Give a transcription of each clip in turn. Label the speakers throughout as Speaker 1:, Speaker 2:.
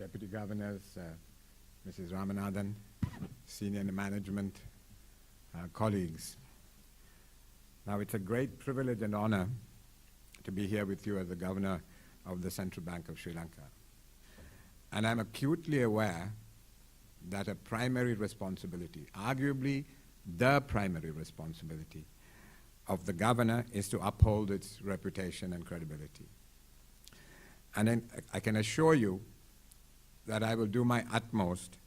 Speaker 1: Deputy Governors, Mrs. Ramanathan, senior management, colleagues. Now, it's a great privilege and honor to be here with you as the Governor of the Central Bank of Sri Lanka. And I'm acutely aware that a primary responsibility, arguably the primary responsibility of the Governor, is to uphold its reputation and credibility. And then I can assure you that I will do my utmost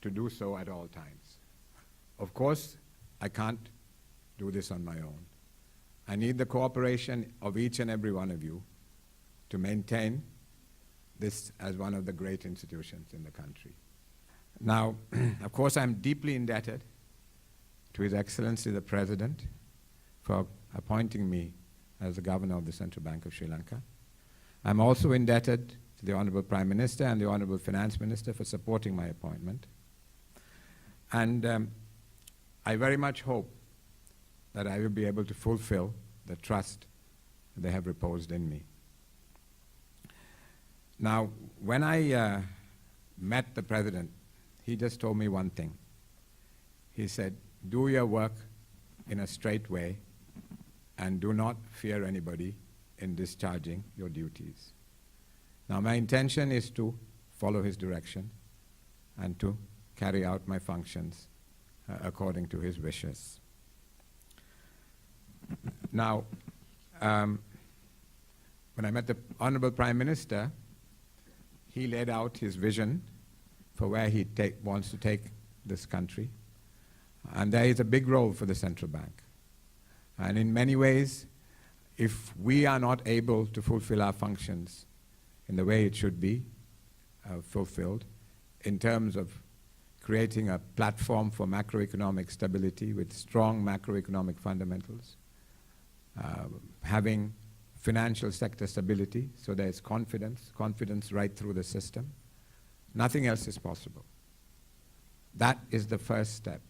Speaker 1: to do so at all times. Of course, I can't do this on my own. I need the cooperation of each and every one of you to maintain this as one of the great institutions in the country. Now, of course, I'm deeply indebted to His Excellency the President for appointing me as the Governor of the Central Bank of Sri Lanka. I'm also indebted to the Honorable Prime Minister and the Honorable Finance Minister for supporting my appointment. And I very much hope that I will be able to fulfill the trust they have reposed in me. Now, when I met the President, he just told me one thing. He said, do your work in a straight way and do not fear anybody in discharging your duties. Now, my intention is to follow his direction and to carry out my functions according to his wishes. Now, when I met the Honorable Prime Minister, he laid out his vision for where he wants to take this country. And there is a big role for the central bank. And in many ways, if we are not able to fulfill our functions in the way it should be fulfilled, in terms of creating a platform for macroeconomic stability with strong macroeconomic fundamentals, having financial sector stability so there is confidence right through the system, nothing else is possible. That is the first step,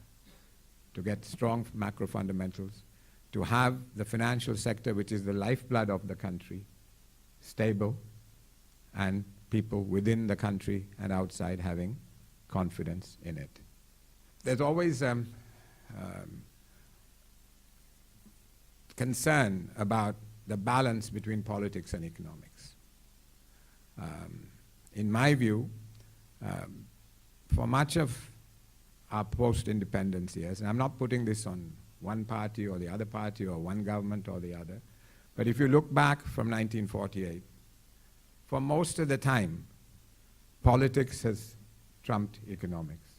Speaker 1: to get strong macro fundamentals, to have the financial sector, which is the lifeblood of the country, stable, and people within the country and outside having confidence in it. There's always concern about the balance between politics and economics. In my view, for much of our post-independence years, and I'm not putting this on one party or the other party or one government or the other, but if you look back from 1948, for most of the time, politics has trumped economics.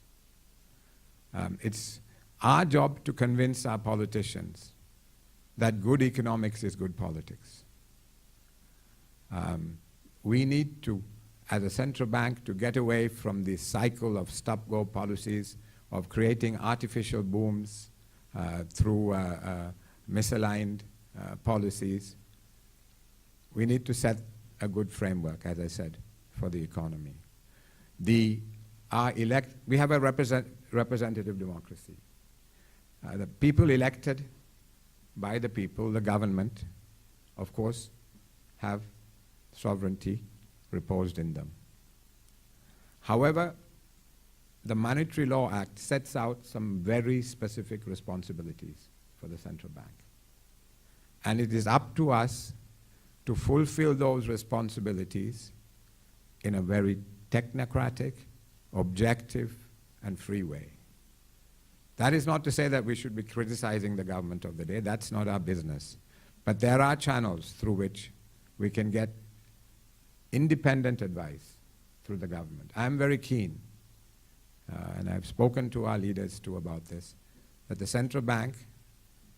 Speaker 1: It's our job to convince our politicians that good economics is good politics. We need to, as a central bank, to get away from the cycle of stop-go policies, of creating artificial booms through misaligned policies. We need to set a good framework, as I said, for the economy. We have a representative democracy. The people elected by the people, the government, of course, have sovereignty reposed in them. However, the Monetary Law Act sets out some very specific responsibilities for the central bank. And it is up to us to fulfill those responsibilities in a very technocratic, objective, and free way. That is not to say that we should be criticizing the government of the day. That's not our business. But there are channels through which we can get independent advice through the government. I'm very keen, and I've spoken to our leaders too about this, that the central bank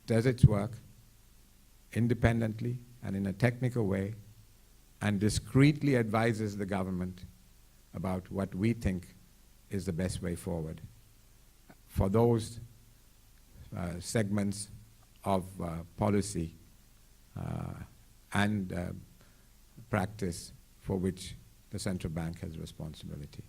Speaker 1: does its work independently and in a technical way and discreetly advises the government about what we think is the best way forward for those segments of policy and practice for which the central bank has responsibility.